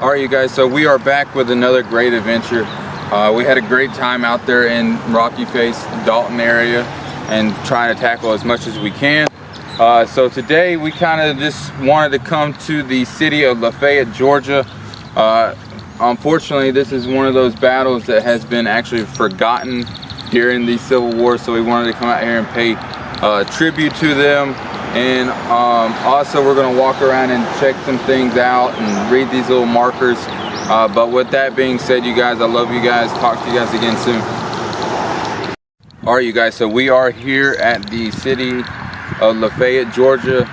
Alright you guys, so we are back with another great adventure. We had a great time out there in Rocky Face, Dalton area, and trying to tackle as much as we can. So today we kind of just wanted to come to the city of Lafayette, Georgia. Unfortunately, this is one of those battles that has been actually forgotten during the Civil War, so we wanted to come out here and pay tribute to them. And also we're going to walk around and check some things out and read these little markers. But with that being said, you guys, I love you guys. Talk to you guys again soon. Alright you guys, so we are here at the city of Lafayette, Georgia,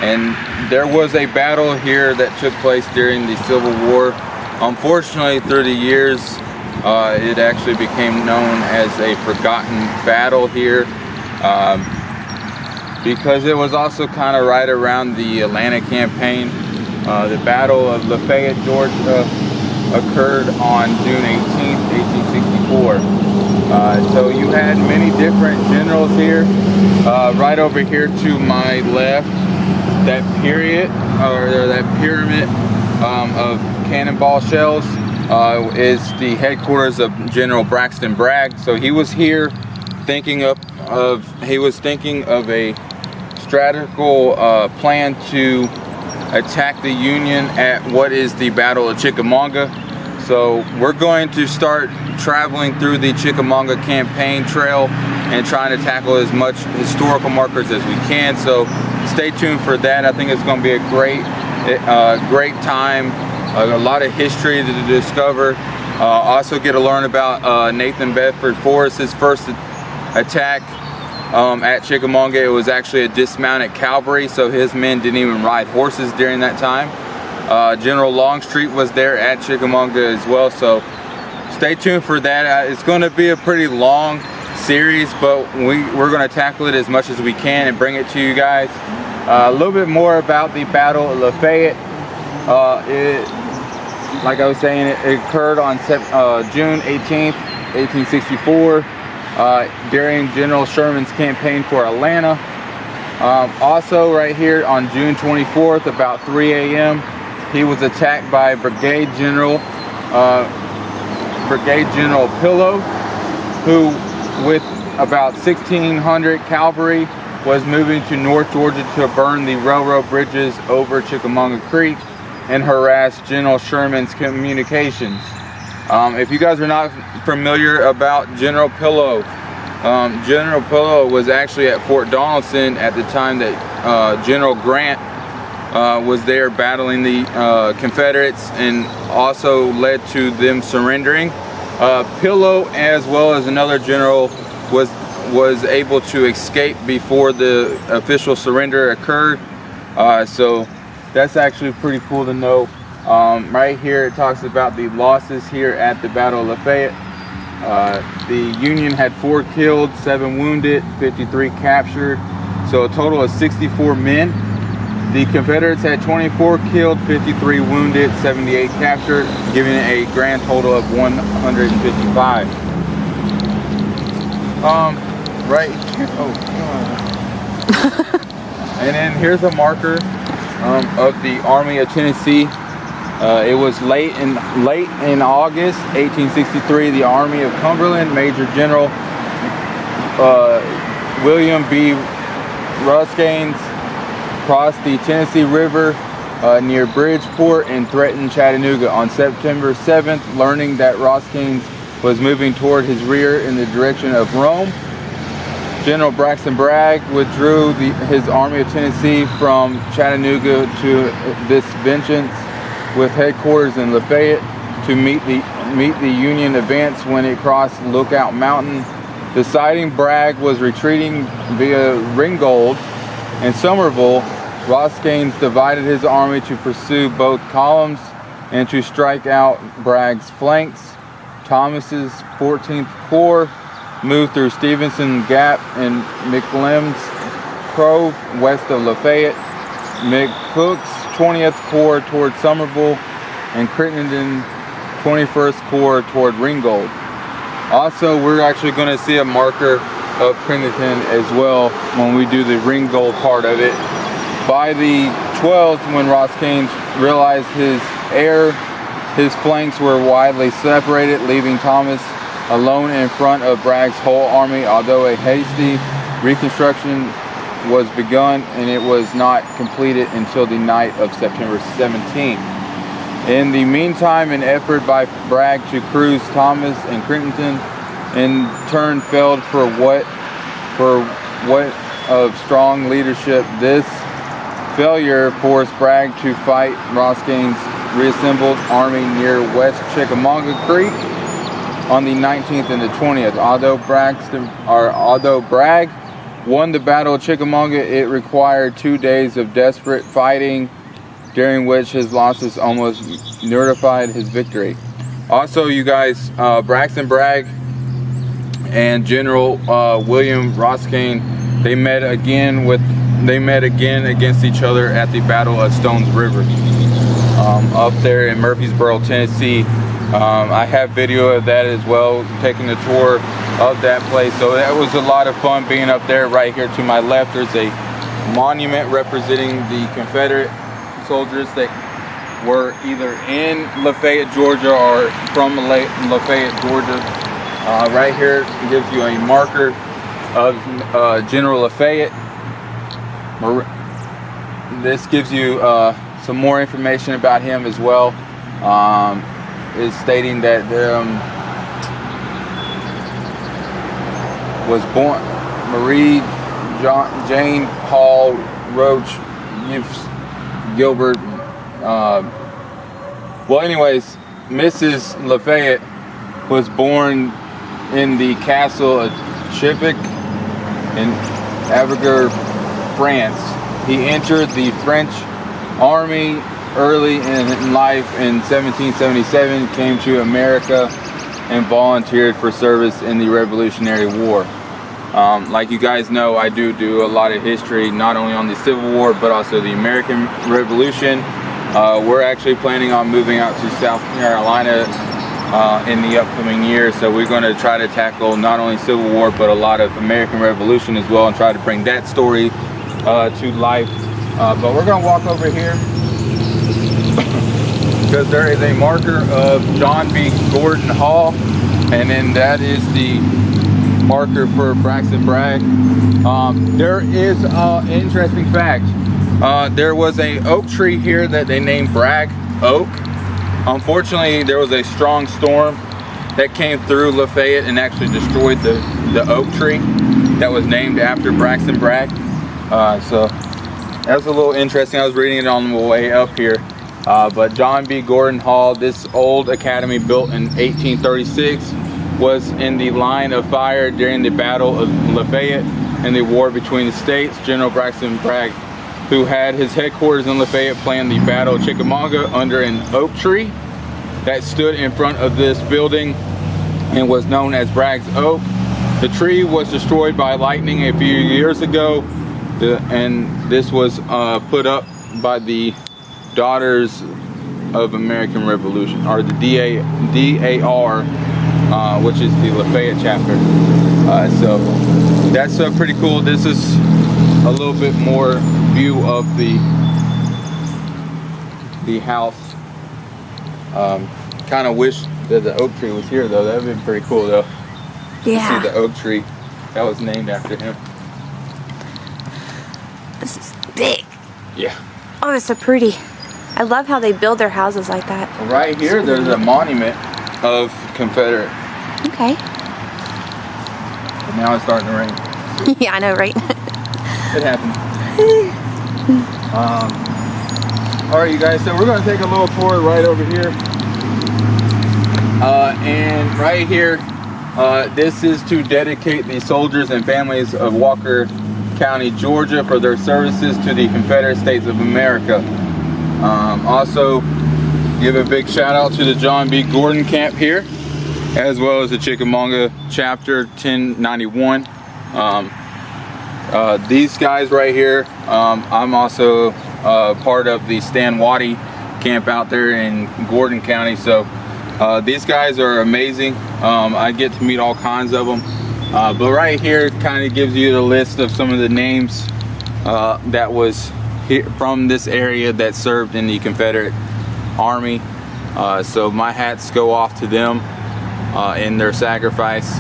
and there was a battle here that took place during the Civil War. Unfortunately, through the years, it actually became known as a forgotten battle here. Because it was also kind of right around the Atlanta campaign. The Battle of Lafayette, Georgia occurred on June 18th, 1864. So you had many different generals here. Right over here to my left, that pyramid of cannonball shells is the headquarters of General Braxton Bragg. So he was here thinking of a strategical plan to attack the Union at what is the Battle of Chickamauga. So we're going to start traveling through the Chickamauga campaign trail and trying to tackle as much historical markers as we can. So stay tuned for that. I think it's going to be a great time. A lot of history to discover. Also get to learn about Nathan Bedford Forrest's first attack at Chickamauga. It was actually a dismounted cavalry, so his men didn't even ride horses during that time. General Longstreet was there at Chickamauga as well, so stay tuned for that. It's going to be a pretty long series, but we're going to tackle it as much as we can and bring it to you guys. A little bit more about the Battle of Lafayette. Like I was saying, it occurred on June 18th, 1864. During General Sherman's campaign for Atlanta. Also right here on June 24th, about 3 a.m., he was attacked by Brigade General Pillow, who with about 1,600 cavalry was moving to North Georgia to burn the railroad bridges over Chickamauga Creek and harass General Sherman's communications. If you guys are not familiar about General Pillow, General Pillow was actually at Fort Donelson at the time that General Grant was there battling the Confederates, and also led to them surrendering. Pillow, as well as another general, was able to escape before the official surrender occurred. So that's actually pretty cool to know. Right here it talks about the losses here at the Battle of Lafayette. The Union had 4 killed, 7 wounded, 53 captured, so a total of 64 men. The Confederates had 24 killed, 53 wounded, 78 captured, giving it a grand total of 155. Right here, and then here's a marker of the Army of Tennessee. It was late in August 1863. The Army of Cumberland, Major General William B. Rosecrans, crossed the Tennessee River near Bridgeport and threatened Chattanooga. On September 7th, learning that Rosecrans was moving toward his rear in the direction of Rome, General Braxton Bragg withdrew his Army of Tennessee from Chattanooga to this vengeance, with headquarters in Lafayette, to meet the Union advance when it crossed Lookout Mountain. Deciding Bragg was retreating via Ringgold and Somerville, Rosecrans divided his army to pursue both columns and to strike out Bragg's flanks. Thomas's 14th Corps moved through Stevenson Gap and McLean's Cove west of Lafayette. McCook's 20th Corps toward Somerville, and Crittenden 21st Corps toward Ringgold. Also, we're actually going to see a marker of Crittenden as well when we do the Ringgold part of it. By the 12th, when Rosecrans realized his error, His flanks were widely separated, leaving Thomas alone in front of Bragg's whole army, although a hasty reconstruction was begun and it was not completed until the night of September 17th. In the meantime, an effort by Bragg to cruise Thomas and Crittenden in turn failed for what of strong leadership. This failure forced Bragg to fight Roscoe's reassembled army near West Chickamauga Creek on the 19th and the 20th. Although Bragg won the Battle of Chickamauga, it required 2 days of desperate fighting, during which his losses almost nullified his victory. Also, you guys, Braxton Bragg and General William Roscoe, they met again against each other at the Battle of Stones River, up there in Murfreesboro, Tennessee. I have video of that as well, taking a tour of that place. So that was a lot of fun being up there. Right here to my left, there's a monument representing the Confederate soldiers that were either in Lafayette, Georgia, or from Lafayette, Georgia. Right here gives you a marker of General Lafayette. This gives you some more information about him as well. Is stating that was born Marie Jane Hall Roach Gilbert. Well, anyways, Mrs. Lafayette was born in the castle of Chippic in Avignon, France. He entered the French army early in life in 1777, came to America and volunteered for service in the Revolutionary War. Like you guys know, I do a lot of history, not only on the Civil War, but also the American Revolution. We're actually planning on moving out to South Carolina in the upcoming year, so we're going to try to tackle not only Civil War, but a lot of American Revolution as well, and try to bring that story to life. But we're going to walk over here because there is a marker of John B. Gordon Hall, and then that is the marker for Braxton Bragg. There is an interesting fact. There was an oak tree here that they named Bragg Oak. Unfortunately, there was a strong storm that came through Lafayette and actually destroyed the oak tree that was named after Braxton Bragg. So that was a little interesting. I was reading it on the way up here. But John B. Gordon Hall, this old academy built in 1836, was in the line of fire during the Battle of Lafayette and the war between the states. General Braxton Bragg, who had his headquarters in Lafayette, planned the Battle of Chickamauga under an oak tree that stood in front of this building and was known as Bragg's Oak. The tree was destroyed by lightning a few years ago, and this was put up by the Daughters of American Revolution, or the DAR, which is the Lafayette chapter. So that's pretty cool. This is a little bit more view of the house. Kind of wish that the oak tree was here though. That would have been pretty cool though. Yeah. To see the oak tree that was named after him. This is big. Yeah. Oh, it's so pretty. I love how they build their houses like that. Right here, there's a monument of Confederate. Okay. But now it's starting to rain. Yeah, I know, right? It happens. Alright, you guys, so we're going to take a little tour right over here. And right here, this is to dedicate the soldiers and families of Walker County, Georgia, for their services to the Confederate States of America. Also, give a big shout out to the John B. Gordon camp here, as well as the Chickamauga chapter 1091. These guys right here, I'm also part of the Stan Waddy camp out there in Gordon County. So these guys are amazing. I get to meet all kinds of them. But right here kind of gives you the list of some of the names that was here from this area that served in the Confederate Army. So my hats go off to them in their sacrifice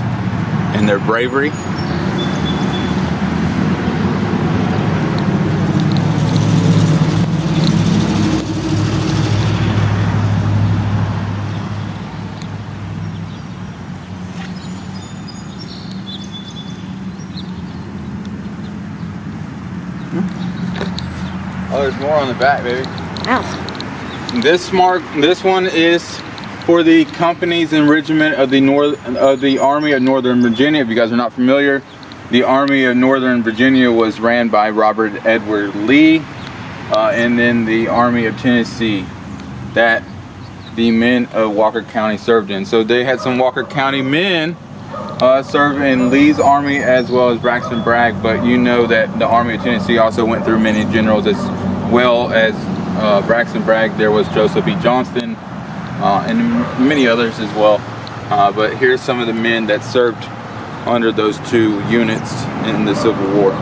and their bravery. Oh, there's more on the back, baby. Wow. This one is for the companies and regiment of the Army of Northern Virginia. If you guys are not familiar, the Army of Northern Virginia was ran by Robert Edward Lee, and then the Army of Tennessee that the men of Walker County served in. So they had some Walker County men serve in Lee's army as well as Braxton Bragg, but you know that the Army of Tennessee also went through many generals as well as Braxton Bragg. There was Joseph E. Johnston and many others as well. But here's some of the men that served under those two units in the Civil War.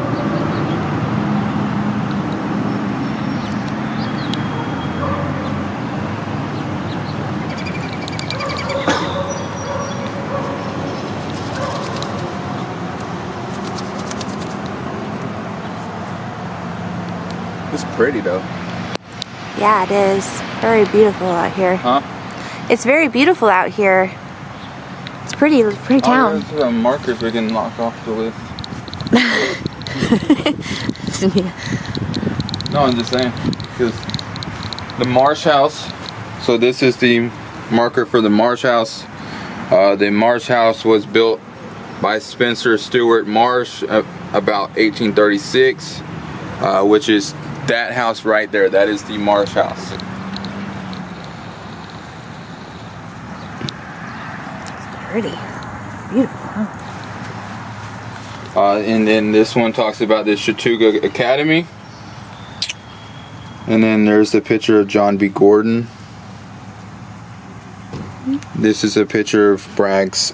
It's pretty though. Yeah, it is. Very beautiful out here. Huh? It's very beautiful out here. It's pretty town. Oh, there's markers we can knock off the list. No, I'm just saying, because the Marsh House. So this is the marker for the Marsh House. The Marsh House was built by Spencer Stewart Marsh about 1836, which is that house right there. That is the Marsh House. Pretty. Beautiful, huh? And then this one talks about the Chattooga Academy. And then there's the picture of John B. Gordon. This is a picture of Bragg's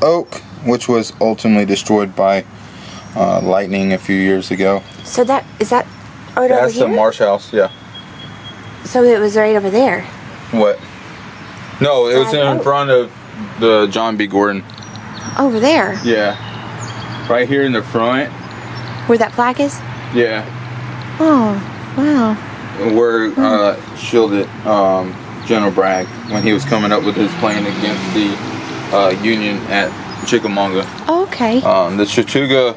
Oak, which was ultimately destroyed by lightning a few years ago. So is that right over That's here? the Marsh House, yeah. So it was right over there. What? No, it was in front of the John B. Gordon. Over there? Yeah. Right here in the front. Where that plaque is? Yeah. Oh, wow. Where shielded General Bragg when he was coming up with his plan against the Union at Chickamauga. Oh, okay. The Chattooga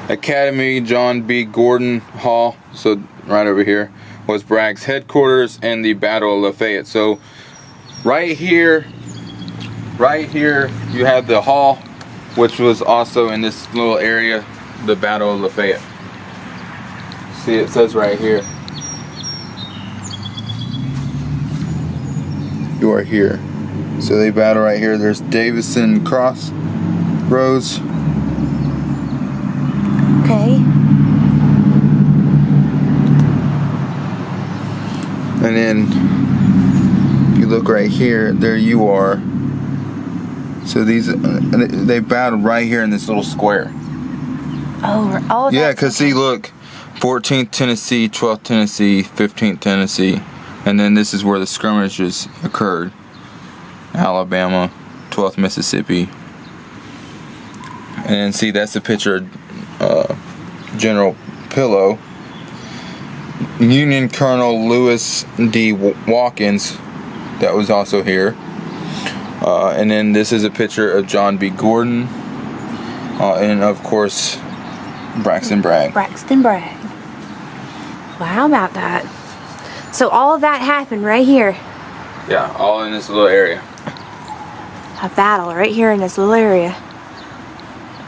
Academy, John B. Gordon Hall, so right over here, was Bragg's headquarters and the Battle of Lafayette. So right here you have the hall, which was also in this little area, the Battle of Lafayette. See, it says right here, you are here. So they battle right here. There's Davison Cross Roads. Okay. And then you look right here, there you are. So these, they battled right here in this little square. Oh, Yeah, because see, look, 14th Tennessee, 12th Tennessee, 15th Tennessee, and then this is where the skirmishes occurred. Alabama, 12th Mississippi. And then see, that's a picture of General Pillow. Union Colonel Lewis D. Watkins, that was also here. And then this is a picture of John B. Gordon. And of course, Braxton Bragg. Braxton Bragg. Well, how about that? So all of that happened right here. Yeah, all in this little area. A battle right here in this little area.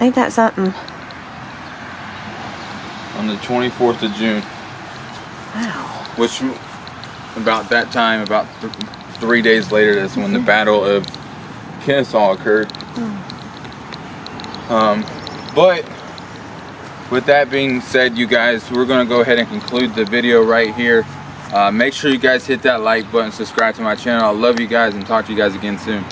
Ain't that something? On the 24th of June. Wow. Which, about that time, about 3 days later, that's when the Battle of Kennesaw occurred. But with that being said, you guys, we're going to go ahead and conclude the video right here. Make sure you guys hit that like button, subscribe to my channel. I love you guys and talk to you guys again soon.